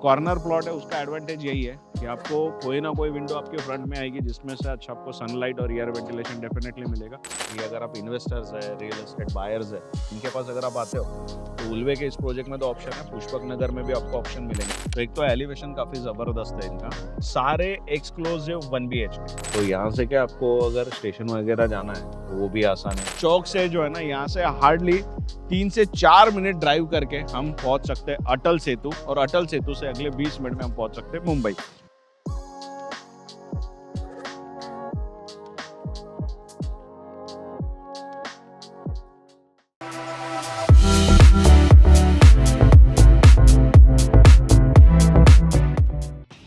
Corner plot है, उसका advantage यही है कि आपको कोई ना कोई विंडो आपके फ्रंट में आएगी जिसमें से अच्छा आपको सनलाइट और एयर वेंटिलेशन डेफिनेटली मिलेगा। ये अगर आप इन्वेस्टर्स है, रियल एस्टेट बायर्स है, इनके पास अगर आप आते हो तो उल्वे के इस प्रोजेक्ट में तो ऑप्शन है, पुष्पक नगर में भी आपको ऑप्शन मिलेंगे। तो एक तो एलिवेशन काफ़ी ज़बरदस्त है इनका, सारे एक्सक्लूसिव 1 BHK। तो यहाँ से क्या आपको अगर स्टेशन वगैरह जाना है तो वो भी आसान है। चौक से जो है ना, यहाँ से हार्डली 3 से 4 मिनट ड्राइव करके हम पहुंच सकते हैं अटल सेतु, और अटल सेतु से अगले 20 मिनट में हम पहुंच सकते हैं मुंबई।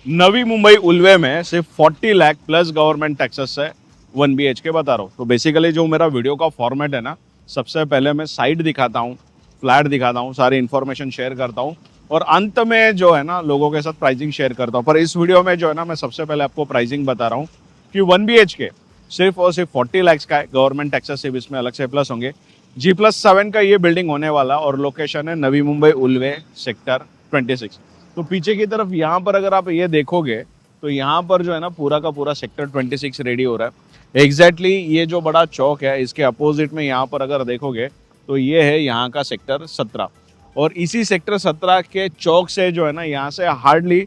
नवी मुंबई उल्वे में सिर्फ 40 लाख प्लस गवर्नमेंट टैक्सेस है 1 BHK बता रहा हूँ। तो बेसिकली जो मेरा वीडियो का फॉर्मेट है ना, सबसे पहले मैं साइट दिखाता हूँ, फ्लैट दिखाता हूँ, सारी इन्फॉर्मेशन शेयर करता हूँ, और अंत में जो है ना लोगों के साथ प्राइसिंग शेयर करता हूँ। पर इस वीडियो में जो है ना, मैं सबसे पहले आपको प्राइसिंग बता रहा हूँ कि 1 BHK सिर्फ और सिर्फ 40 लाख का है। गवर्नमेंट टैक्सेस सिर्फ इसमें अलग से प्लस होंगे। G+7 का ये बिल्डिंग होने वाला, और लोकेशन है नवी मुंबई उल्वे सेक्टर 26। तो पीछे की तरफ यहाँ पर अगर आप ये देखोगे तो यहाँ पर जो है ना पूरा का पूरा सेक्टर 26 रेडी हो रहा है। एग्जैक्टली ये जो बड़ा चौक है इसके अपोजिट में यहाँ पर अगर देखोगे तो ये है यहाँ का सेक्टर 17, और इसी सेक्टर 17 के चौक से जो है ना, यहाँ से हार्डली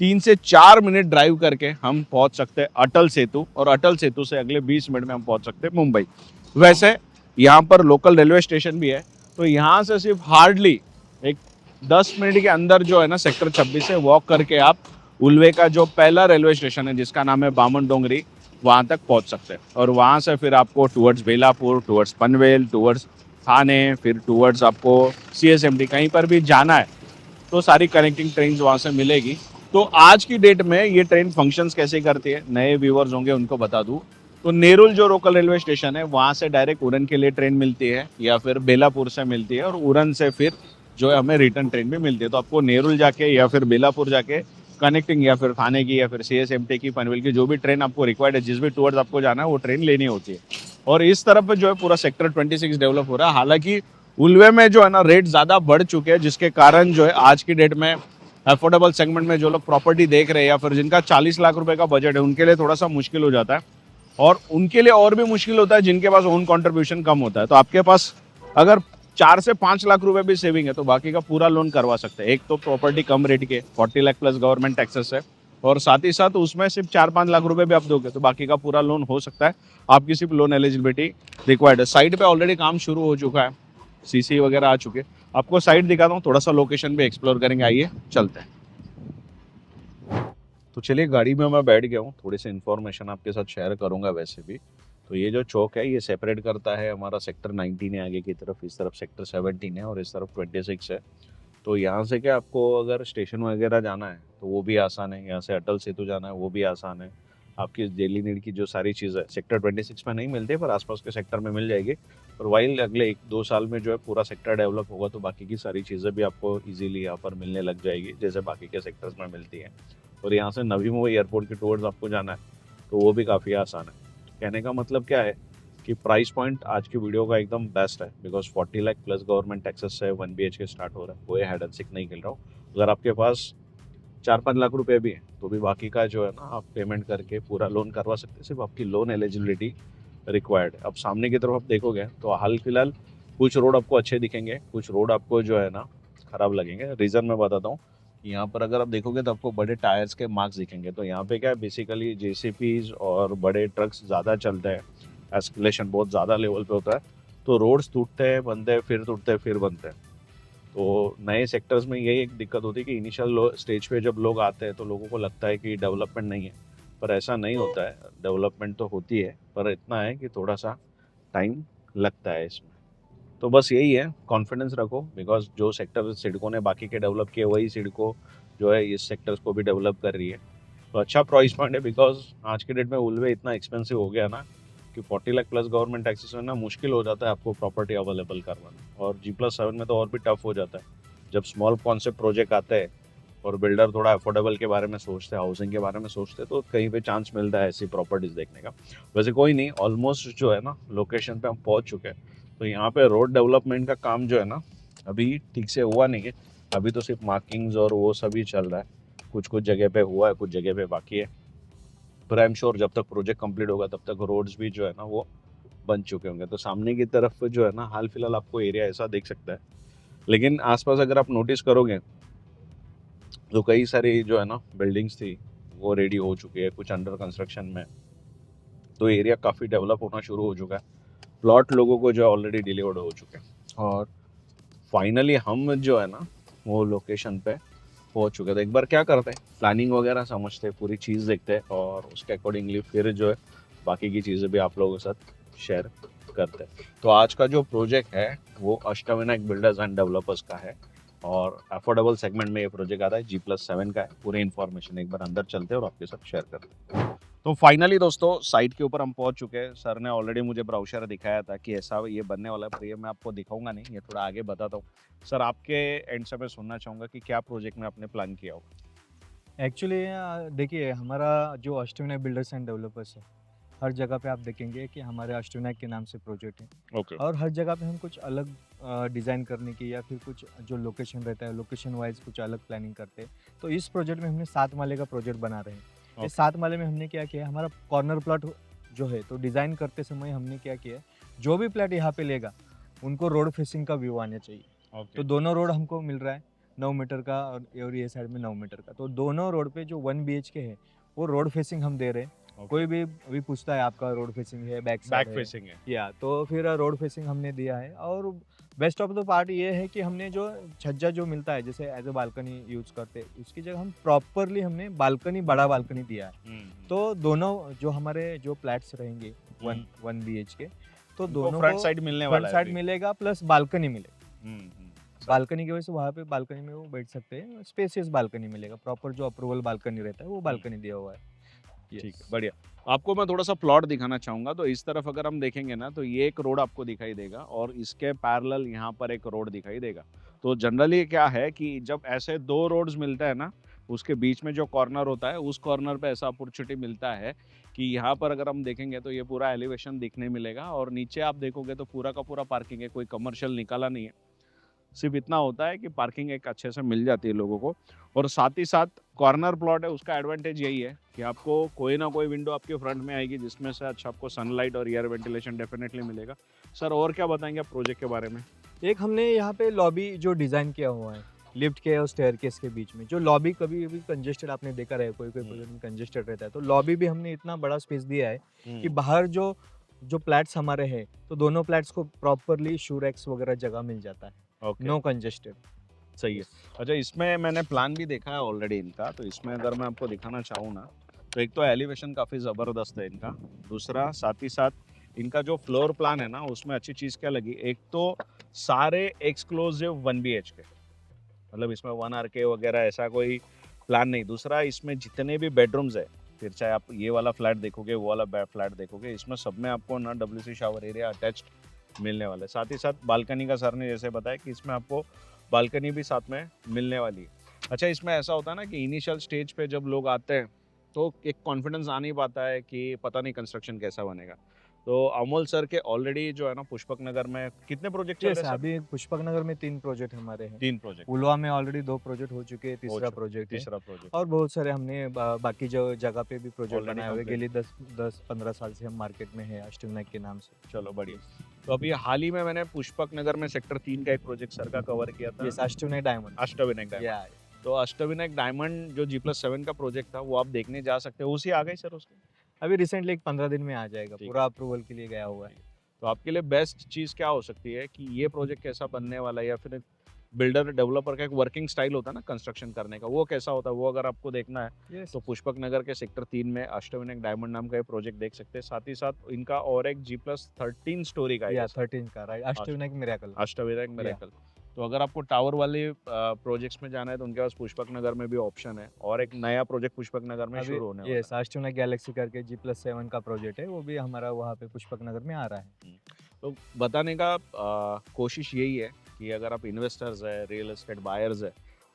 3 से 4 मिनट ड्राइव करके हम पहुँच सकते हैं अटल सेतु, और अटल सेतु से अगले 20 मिनट में हम पहुँच सकते हैं मुंबई। वैसे यहाँ पर लोकल रेलवे स्टेशन भी है, तो यहाँ से सिर्फ हार्डली एक 10 मिनट के अंदर जो है ना सेक्टर 26 से वॉक करके आप उल्वे का जो पहला रेलवे स्टेशन है जिसका नाम है बामन डोंगरी, वहाँ तक पहुँच सकते हैं। और वहाँ से फिर आपको towards Belapur, towards Panvel, towards Thane, फिर टुवर्ड्स आपको CSMT कहीं पर भी जाना है तो सारी कनेक्टिंग ट्रेन वहाँ से मिलेगी। तो आज की डेट में ये ट्रेन फंक्शंस कैसे करती है, नए व्यूवर्स होंगे उनको बता दूँ तो नेरुल जो लोकल रेलवे स्टेशन है वहाँ से डायरेक्ट उड़न के लिए ट्रेन मिलती है, या फिर बेलापुर से मिलती है, और उड़न से फिर जो है हमें रिटर्न ट्रेन भी मिलती है। तो आपको नेरुल जाके या फिर बेलापुर जाके कनेक्टिंग, या फिर थाने की, या फिर CSMT की, पनवेल की, जो भी ट्रेन आपको रिक्वायर्ड है, जिस भी टूवर्ड्स आपको जाना है वो ट्रेन लेनी होती है। और इस तरफ जो है पूरा सेक्टर 26 डेवलप हो रहा है। हालांकि उल्वे में जो है ना रेट ज़्यादा बढ़ चुके हैं, जिसके कारण जो है आज की डेट में अफोर्डेबल सेगमेंट में जो लोग प्रॉपर्टी देख रहे हैं या फिर जिनका 40 लाख रुपए का बजट है, उनके लिए थोड़ा सा मुश्किल हो जाता है, और उनके लिए और भी मुश्किल होता है जिनके पास ओन कंट्रीब्यूशन कम होता है। तो आपके पास अगर 4 से 5 लाख रुपए भी सेविंग है तो बाकी का पूरा लोन करवा सकते हैं। एक तो प्रॉपर्टी कम रेट के 40 लाख प्लस गवर्नमेंट टैक्सेस है, और साथ ही साथ उसमें सिर्फ 4-5 लाख रुपए भी आप दोगे तो बाकी का पूरा लोन हो सकता है। आपकी सिर्फ लोन एलिजिबिलिटी रिक्वायर्ड है। साइट पे ऑलरेडी काम शुरू हो चुका है, CC वगैरह आ चुके हैं। आपको साइट दिखाता हूँ, थोड़ा सा लोकेशन भी एक्सप्लोर करेंगे, आइए चलते हैं। तो चलिए, गाड़ी में मैं बैठ गया हूँ, थोड़ी सी इन्फॉर्मेशन आपके साथ शेयर करूँगा। वैसे भी तो ये जो चौक है ये सेपरेट करता है हमारा सेक्टर 19 है आगे की तरफ, इस तरफ सेक्टर 17 है, और इस तरफ 26 है। तो यहाँ से क्या आपको अगर स्टेशन वगैरह जाना है तो वो भी आसान है, यहाँ से अटल सेतु जाना है वो भी आसान है। आपकी डेली नीड की जो सारी चीज़ें सेक्टर 26 में नहीं मिलती पर आसपास के सेक्टर में मिल जाएगी। और वाइल अगले 1-2 साल में जो है पूरा सेक्टर डेवलप होगा तो बाकी की सारी चीज़ें भी आपको ईजिली यहाँ पर मिलने लग जाएगी जैसे बाकी के सेक्टर्स में मिलती हैं। और यहाँ से नवी मुंबई एयरपोर्ट की टूवर्ड्स आपको जाना है तो वो भी काफ़ी आसान है। कहने का मतलब क्या है कि प्राइस पॉइंट आज की वीडियो का एकदम बेस्ट है, because 40 lakh plus government taxes से 1 BHK स्टार्ट हो रहा है। कोई हेड एंड सिक नहीं खेल रहा हूँ। अगर आपके पास 4-5 लाख रुपए भी है तो भी बाकी का जो है ना आप पेमेंट करके पूरा लोन करवा सकते हैं। सिर्फ आपकी लोन एलिजिबिलिटी रिक्वायर्ड है। अब सामने की तरफ आप देखोगे तो हाल फिलहाल कुछ रोड आपको अच्छे दिखेंगे, कुछ रोड आपको जो है ना खराब लगेंगे। रीज़न मैं बताता हूँ। यहाँ पर अगर आप देखोगे तो आपको बड़े टायर्स के मार्क्स दिखेंगे। तो यहाँ पे क्या है, बेसिकली JCBs और बड़े ट्रक्स ज़्यादा चलते हैं, एस्केलेशन बहुत ज़्यादा लेवल पे होता है, तो रोड्स टूटते हैं, बनते हैं, फिर टूटते हैं, फिर बनते हैं। तो नए सेक्टर्स में यही एक दिक्कत होती है कि इनिशियल स्टेज पे जब लोग आते हैं तो लोगों को लगता है कि डेवलपमेंट नहीं है, पर ऐसा नहीं होता है। डेवलपमेंट तो होती है, पर इतना है कि थोड़ा सा टाइम लगता है इसमें। तो बस यही है, कॉन्फिडेंस रखो, बिकॉज जो सेक्टर सिडको ने बाकी के डेवलप किए वही सिडको जो है इस सेक्टर्स को भी डेवलप कर रही है। तो अच्छा प्राइस पॉइंट है, बिकॉज आज के डेट में उल्वे इतना एक्सपेंसिव हो गया ना कि 40 लाख प्लस गवर्नमेंट टैक्सेस में ना मुश्किल हो जाता है आपको प्रॉपर्टी अवेलेबल करवाना। और G+7 में तो और भी टफ हो जाता है। जब स्मॉल कॉन्सेप्ट प्रोजेक्ट आते हैं और बिल्डर थोड़ा अफोर्डेबल के बारे में सोचते हैं, हाउसिंग के बारे में सोचते हैं, तो कहीं पे चांस मिलता है ऐसी प्रॉपर्टीज़ देखने का। वैसे कोई नहीं, ऑलमोस्ट जो है ना लोकेशन पे हम पहुंच चुके हैं। तो यहाँ पे रोड डेवलपमेंट का काम जो है ना अभी ठीक से हुआ नहीं है, अभी तो सिर्फ मार्किंग्स और वो सभी चल रहा है, कुछ कुछ जगह पे हुआ है, कुछ जगह पे बाकी है, पर आई एम श्योर जब तक प्रोजेक्ट कंप्लीट होगा तब तक रोड्स भी जो है ना वो बन चुके होंगे। तो सामने की तरफ जो है ना हाल फिलहाल आपको एरिया ऐसा देख सकता है, लेकिन आसपास अगर आप नोटिस करोगे तो कई सारी जो है ना बिल्डिंग्स थी वो रेडी हो चुकी है, कुछ अंडर कंस्ट्रक्शन में, तो एरिया काफ़ी डेवलप होना शुरू हो चुका है। प्लॉट लोगों को जो है ऑलरेडी डिलीवर्ड हो चुके हैं और फाइनली हम जो है ना वो लोकेशन पे पहुंच चुके थे। एक बार क्या करते हैं, प्लानिंग वगैरह समझते हैं, पूरी चीज़ देखते हैं और उसके अकॉर्डिंगली फिर जो है बाकी की चीज़ें भी आप लोगों के साथ शेयर करते हैं। तो आज का जो प्रोजेक्ट है वो अष्टविनायक बिल्डर्स एंड डेवलपर्स का है और अफोर्डेबल सेगमेंट में ये प्रोजेक्ट आता है, G+7 का है। पूरी इन्फॉर्मेशन एक बार अंदर चलते हैं और आपके साथ शेयर करते हैं। तो फाइनली दोस्तों साइट के ऊपर हम पहुंच चुके हैं। सर ने ऑलरेडी मुझे ब्राउचर दिखाया था कि ऐसा ये बनने वाला है, पर ये मैं आपको दिखाऊंगा नहीं, ये थोड़ा आगे बताता हूँ। सर आपके एंड से मैं सुनना चाहूँगा कि क्या प्रोजेक्ट में आपने प्लान किया हो। एक्चुअली देखिए हमारा जो अष्टविनायक बिल्डर्स एंड डेवलपर्स है, हर जगह पे आप देखेंगे कि हमारे अष्टविनायक के नाम से प्रोजेक्ट है ओके। और हर जगह पे हम कुछ अलग डिज़ाइन करने की या फिर कुछ जो लोकेशन रहता है लोकेशन वाइज कुछ अलग प्लानिंग करते हैं। तो इस प्रोजेक्ट में हमने 7 माले का प्रोजेक्ट बना रहे हैं। इस 7 माले में हमने क्या किया, हमारा कॉर्नर प्लॉट जो है तो डिज़ाइन करते समय हमने क्या किया, जो भी प्लॉट यहाँ पे लेगा उनको रोड फेसिंग का व्यू आना चाहिए। ओके। तो दोनों रोड हमको मिल रहा है 9 मीटर का और ये साइड में 9 मीटर का। तो दोनों रोड पे जो 1 BHK है वो रोड फेसिंग हम दे रहे हैं। कोई भी अभी पूछता है आपका रोड फेसिंग है बैक साइड बैक है फेसिंग है। या, तो फिर रोड फेसिंग हमने दिया है। और बेस्ट ऑफ द पार्ट ये है कि हमने जो छज्जा जो मिलता है जैसे एज अ बालकनी यूज़ करते हैं उसकी जगह हम प्रॉपरली हमने बालकनी बड़ा बालकनी दिया है। तो दोनों जो हमारे जो फ्लैट्स रहेंगे 1 BHK, तो दोनों फ्रंट को साइड मिलने फ्रंट वाला है साइड अभी। मिलेगा प्लस बालकनी मिलेगा। सर, बालकनी की वजह से वहाँ पे बालकनी में वो बैठ सकते हैं, स्पेसियस बालकनी मिलेगा, प्रॉपर जो अप्रूवल बालकनी रहता है वो बालकनी दिया हुआ है। ठीक है, यस। बढ़िया। आपको मैं थोड़ा सा प्लॉट दिखाना चाहूँगा। तो इस तरफ अगर हम देखेंगे ना तो ये एक रोड आपको दिखाई देगा और इसके पैरेलल यहाँ पर एक रोड दिखाई देगा। तो जनरली क्या है कि जब ऐसे दो रोड्स मिलते हैं ना, उसके बीच में जो कॉर्नर होता है उस कॉर्नर पे ऐसा अपॉर्चुनिटी मिलता है कि यहाँ पर अगर हम देखेंगे तो ये पूरा एलिवेशन दिखने मिलेगा और नीचे आप देखोगे तो पूरा का पूरा पार्किंग है, कोई कमर्शियल निकाला नहीं है। सिर्फ इतना होता है कि पार्किंग एक अच्छे से मिल जाती है लोगों को। और साथ ही साथ कॉर्नर प्लॉट है, उसका एडवांटेज यही है कि आपको कोई ना कोई विंडो आपके फ्रंट में आएगी जिसमें से अच्छा आपको सनलाइट और एयर वेंटिलेशन डेफिनेटली मिलेगा। सर और क्या बताएंगे आप प्रोजेक्ट के बारे में। एक हमने यहाँ पे लॉबी जो डिज़ाइन किया हुआ है लिफ्ट के और स्टेयरकेस के बीच में, जो लॉबी कभी कभी कंजेस्टेड आपने देखा रहे, कोई कोई प्रोजेक्ट में कंजेस्टेड रहता है, तो लॉबी भी हमने इतना बड़ा स्पेस दिया है कि बाहर जो जो प्लैट्स हमारे हैं तो दोनों प्लैट्स को प्रॉपरली शू रैक्स वगैरह जगह मिल जाता है। ओके। No congested. सही है। अच्छा, इसमें मैंने प्लान भी देखा है ऑलरेडी इनका, तो इसमें अगर मैं आपको दिखाना चाहूँ ना तो एक तो एलिवेशन काफ़ी ज़बरदस्त है इनका। दूसरा साथ ही साथ इनका जो फ्लोर प्लान है ना उसमें अच्छी चीज़ क्या लगी, एक तो सारे एक्सक्लूसिव 1 BHK, मतलब इसमें 1 RK वगैरह ऐसा कोई प्लान नहीं। दूसरा इसमें जितने भी बेडरूम्स है, फिर चाहे आप ये वाला फ्लैट देखोगे वो वाला फ्लैट देखोगे, इसमें सब में आपको ना WC शावर एरिया अटैच्ड मिलने वाला है। साथ ही साथ बालकनी का सर ने जैसे बताया कि इसमें आपको बालकनी भी साथ में मिलने वाली है। अच्छा, इसमें ऐसा होता है ना कि इनिशियल स्टेज पे जब लोग आते हैं तो एक कॉन्फिडेंस आ नहीं पाता है कि पता नहीं कंस्ट्रक्शन कैसा बनेगा। तो अमोल सर के ऑलरेडी जो है ना पुष्पक नगर में कितने प्रोजेक्ट चल यस, रहे हैं सर। अभी पुष्पक नगर में 3 प्रोजेक्ट हमारे हैं। 3 प्रोजेक्ट। पुलवा में ऑलरेडी 2 प्रोजेक्ट हो चुके हैं, तीसरा प्रोजेक्ट है। तीसरा प्रोजेक्ट और बहुत सारे हमने बाकी जो जगह पे भी प्रोजेक्ट Already बनाए हुए, complete। गेली 10-15 साल से हम मार्केट में है अष्टविनायक के नाम से। चलो बढ़िया। तो अभी हाल ही में मैंने पुष्पक नगर में सेक्टर 3 का एक प्रोजेक्ट सर का कवर किया था। Yes, Ashtavinayak diamond. Ashtavinayak diamond. या तो अष्टविनायक डायमंड जो G+7 का प्रोजेक्ट था वो आप देखने जा सकते हो, उसी आ गए सर उसके। अभी रिसेंटली एक 15 दिन में आ जाएगा, ठीक पूरा अप्रूवल के लिए गया हुआ है। तो आपके लिए बेस्ट चीज़ क्या हो सकती है कि ये प्रोजेक्ट कैसा बनने वाला है, या फिर बिल्डर डेवलपर का एक वर्किंग स्टाइल होता है ना कंस्ट्रक्शन करने का, वो कैसा होता है, वो अगर आपको देखना है यस। तो पुष्पक नगर के सेक्टर 3 में अष्टविनायक डायमंड नाम का ये प्रोजेक्ट देख सकते हैं। साथ ही साथ इनका और एक G+13 स्टोरी का या है 13 का, right, Ashtavinayak miracle. Ashtavinayak miracle. तो अगर आपको टावर वाले प्रोजेक्ट्स में जाना है तो उनके पास पुष्पक नगर में भी ऑप्शन है, और एक नया प्रोजेक्ट पुष्पक नगर में अभी शुरू होने वाला यस, अष्टविनायक गैलेक्सी करके G+7 का प्रोजेक्ट है, वो भी हमारा वहाँ पे पुष्पक नगर में आ रहा है। है। तो बताने का कोशिश यही है कि अगर आप इन्वेस्टर्स है, रियल एस्टेट बायर्स है,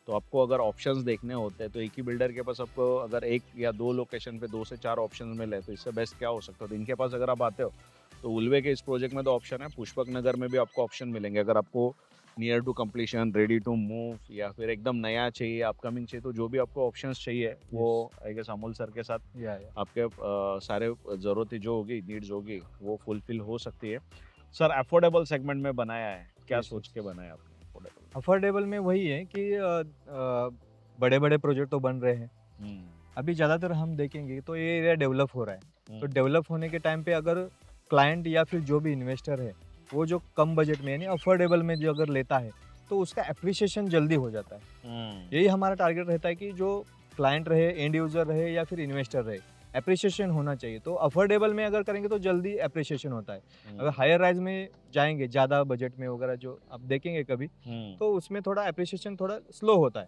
तो आपको अगर ऑप्शंस देखने होते हैं तो एक ही बिल्डर के पास आपको अगर 1 या 2 लोकेशन पे 2 से 4 ऑप्शंस मिले तो इससे बेस्ट क्या हो सकता है। तो इनके पास अगर आप आते हो तो उल्वे के इस प्रोजेक्ट में तो ऑप्शन है, पुष्पक नगर में भी आपको ऑप्शन मिलेंगे। अगर आपको near to completion, ready to move, या फिर एकदम नया चाहिए, अपकमिंग चाहिए, तो जो भी आपको ऑप्शंस चाहिए वो आई गेस अमोल सर के साथ या आपके सारे ज़रूरतें जो होगी, नीड्स होगी, वो फुलफिल हो सकती है। सर अफोर्डेबल सेगमेंट में बनाया है, क्या Yes, सोच yes. के बनाया आपने अफोर्डेबल? अफोर्डेबल में वही है कि बड़े बड़े प्रोजेक्ट तो बन रहे हैं अभी। ज़्यादातर हम देखेंगे तो ये एरिया डेवलप हो रहा है, तो डेवलप होने के टाइम पे अगर क्लाइंट या फिर जो भी इन्वेस्टर है वो जो कम बजट में यानी अफोर्डेबल में जो अगर लेता है तो उसका एप्रिसिएशन जल्दी हो जाता है। यही हमारा टारगेट रहता है कि जो क्लाइंट रहे, एंड यूज़र रहे या फिर इन्वेस्टर रहे, एप्रिसिएशन होना चाहिए। तो अफोर्डेबल में अगर करेंगे तो जल्दी एप्रिसिएशन होता है। अगर हायर राइज में जाएंगे ज़्यादा बजट में वगैरह जो आप देखेंगे कभी, तो उसमें थोड़ा एप्रिसिएशन थोड़ा स्लो होता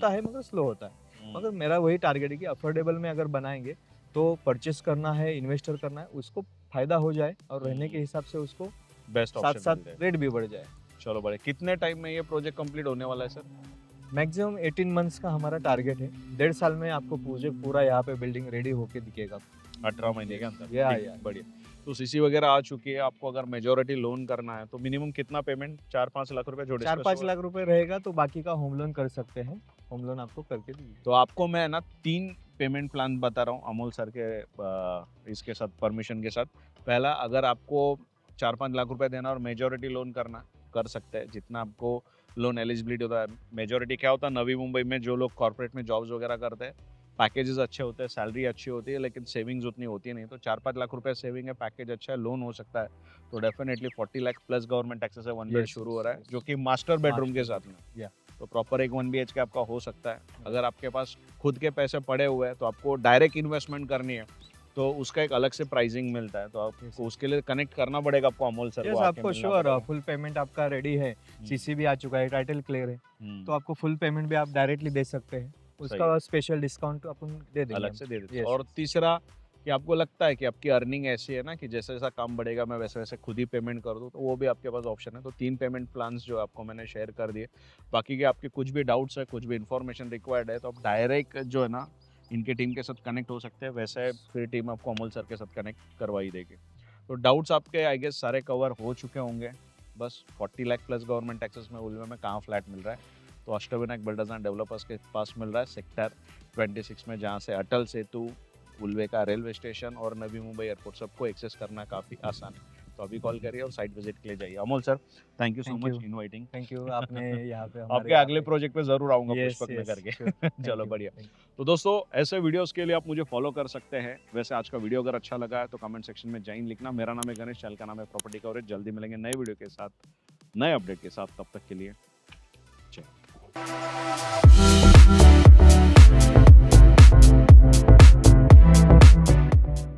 है मगर स्लो होता है। मगर मेरा वही टारगेट है कि अफोर्डेबल में अगर बनाएंगे तो परचेस करना है, इन्वेस्टर करना है, उसको फायदा हो जाए और रहने के हिसाब से उसको बेस्ट साथ ऑप्शन साथ रेट भी बढ़ जाए। चलो बढ़िया। कितने टाइम में ये प्रोजेक्ट कंप्लीट होने वाला है सर? मैक्सिमम 18 मंथ्स का हमारा टारगेट है। 1.5 साल में आपको पूरा यहाँ पे बिल्डिंग रेडी होके दिखेगा। 18 महीने के अंदर? या ठीक, बढ़िया। तो सीसी वगैरह आ चुकी है, आपको अगर मेजोरिटी लोन करना है तो मिनिमम कितना पेमेंट, 4-5 लाख रुपए जो 4-5 लाख रुपए रहेगा तो बाकी का होम लोन कर सकते हैं। होम लोन आपको करके दीजिए। तो आपको मैं ना 3 पेमेंट प्लान बता रहा हूँ अमोल सर के इसके साथ, परमिशन के साथ। पहला, अगर आपको 4-5 लाख रुपए देना और मेजोरिटी लोन करना, कर सकते हैं जितना आपको लोन एलिजिबिलिटी होता है। मेजोरिटी क्या होता है, नवी मुंबई में जो लोग कॉर्पोरेट में जॉब्स वगैरह करते हैं, पैकेजेस अच्छे होते हैं, सैलरी अच्छी होती है, लेकिन सेविंग्स उतनी होती नहीं। तो 4-5 लाख रुपए सेविंग है, पैकेज अच्छा है, लोन हो सकता है। तो definitely 40 lakh plus government taxes है, 1 बेड Yes, शुरू हो yes, रहा है, yes. जो कि मास्टर बेडरूम के साथ में। Yeah. तो प्रॉपर एक 1 BHK आपका हो सकता है। अगर आपके पास खुद के पैसे पड़े हुए हैं तो आपको डायरेक्ट इन्वेस्टमेंट करनी है, तो उसका एक अलग से प्राइसिंग मिलता है। तो आपको उसके लिए कनेक्ट करना पड़ेगा आपको अमोल सर यस, को, आके आपको मिलना श्योर पड़ेगा। फुल पेमेंट आपका रेडी है। सीसी भी आ चुका है, टाइटल क्लियर है, तो आपको फुल पेमेंट भी आप डायरेक्टली दे सकते हैं। उसका स्पेशल डिस्काउंट अपन दे देंगे अलग हम। से दे देते हैं। Yes, और तीसरा, कि आपको लगता है कि आपकी अर्निंग ऐसी है ना कि जैसे जैसा काम बढ़ेगा मैं वैसे वैसे खुद ही पेमेंट कर दूँ, तो वो भी आपके पास ऑप्शन है। तो 3 पेमेंट प्लान्स जो आपको मैंने शेयर कर दिए। बाकी के आपके कुछ भी डाउट्स है, कुछ भी इन्फॉर्मेशन रिक्वायर्ड है, तो आप डायरेक्ट जो है ना इनके टीम के साथ कनेक्ट हो सकते हैं। वैसे फिर टीम आपको अमोल सर के साथ कनेक्ट करवा ही देगी। तो डाउट्स आपके आई गेस सारे कवर हो चुके होंगे। बस 40 लाख प्लस गवर्नमेंट टैक्सेस में उल्वे में कहाँ फ्लैट मिल रहा है, तो अष्टविनायक बिल्डर्स एंड डेवलपर्स के पास मिल रहा है सेक्टर 26 में, जहाँ से अटल सेतु, उल्वे का रेलवे स्टेशन और नवी मुंबई एयरपोर्ट सबको एक्सेस करना काफ़ी आसान है। तो अभी कॉल करिए और साइट विजिट के लिए जाइए। Amol sir, thank you so Thank much you. Inviting. Thank you, आपने यहाँ पे आपके अगले प्रोजेक्ट पे जरूर आऊंगा Yes, पुष्पक में yes, करके। sure. Thank चलो you. बढ़िया। Thank you. तो दोस्तों, ऐसे वीडियोस के लिए आप मुझे फॉलो कर सकते हैं। वैसे आज का वीडियो अगर अच्छा लगा है तो कमेंट सेक्शन में जय हिंद लिखना। मेरा नाम है गणेश, चैनल का नाम है प्रॉपर्टी कवरेज। जल्दी मिलेंगे नए वीडियो के साथ, नए अपडेट के साथ। तब तक के लिए जय।